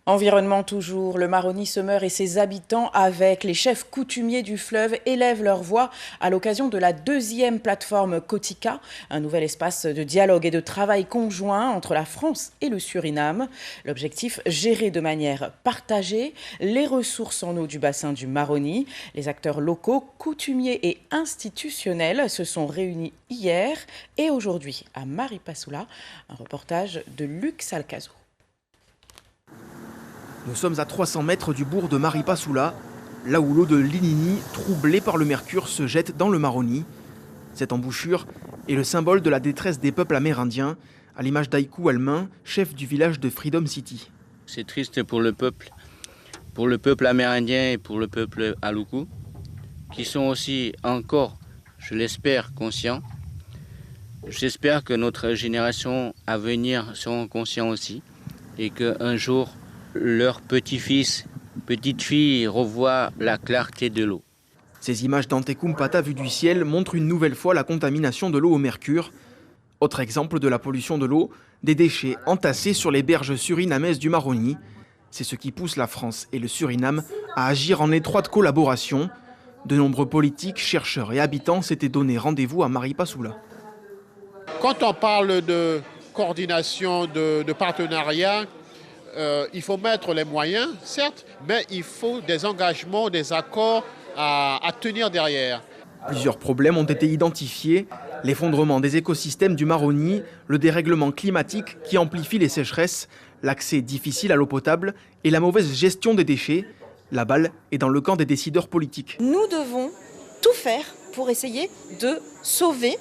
Environnement toujours, le Maroni se meurt et ses habitants avec. Les chefs coutumiers du fleuve élèvent leur voix à l'occasion de la deuxième plateforme Cotica, un nouvel espace de dialogue et de travail conjoint entre la France et le Suriname. L'objectif, gérer de manière partagée les ressources en eau du bassin du Maroni. Les acteurs locaux, coutumiers et institutionnels se sont réunis hier et aujourd'hui à Maripasoula. Un reportage de Luc Salcazo. Nous sommes à 300 mètres du bourg de Maripasoula, là où l'eau de l'Inini, troublée par le mercure, se jette dans le Maroni. Cette embouchure est le symbole de la détresse des peuples amérindiens, à l'image d'Aikou Almain, chef du village de Freedom City. C'est triste pour le peuple amérindien et pour le peuple Aloukou, qui sont aussi encore, je l'espère, conscients. J'espère que notre génération à venir seront conscients aussi et qu'un jour, leurs petits-fils, petites-filles revoient la clarté de l'eau. Ces images d'Antekumpata vues du ciel montrent une nouvelle fois la contamination de l'eau au mercure. Autre exemple de la pollution de l'eau, des déchets entassés sur les berges surinamaises du Maroni. C'est ce qui pousse la France et le Suriname à agir en étroite collaboration. De nombreux politiques, chercheurs et habitants s'étaient donné rendez-vous à Maripasoula. Quand on parle de coordination, de partenariat, il faut mettre les moyens, certes, mais il faut des engagements, des accords à tenir derrière. Plusieurs problèmes ont été identifiés. L'effondrement des écosystèmes du Maroni, le dérèglement climatique qui amplifie les sécheresses, l'accès difficile à l'eau potable et la mauvaise gestion des déchets. La balle est dans le camp des décideurs politiques. Nous devons tout faire pour essayer de sauver,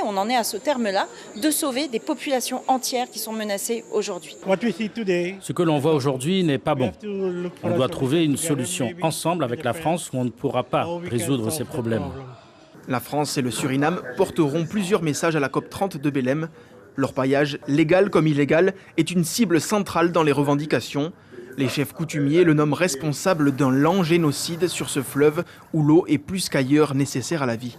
on en est à ce terme-là, de sauver des populations entières qui sont menacées aujourd'hui. Ce que l'on voit aujourd'hui n'est pas bon. On doit trouver une solution ensemble avec la France où on ne pourra pas résoudre ces problèmes. La France et le Suriname porteront plusieurs messages à la COP30 de Belém. L'orpaillage, légal comme illégal, est une cible centrale dans les revendications. Les chefs coutumiers le nomment responsable d'un lent génocide sur ce fleuve où l'eau est plus qu'ailleurs nécessaire à la vie.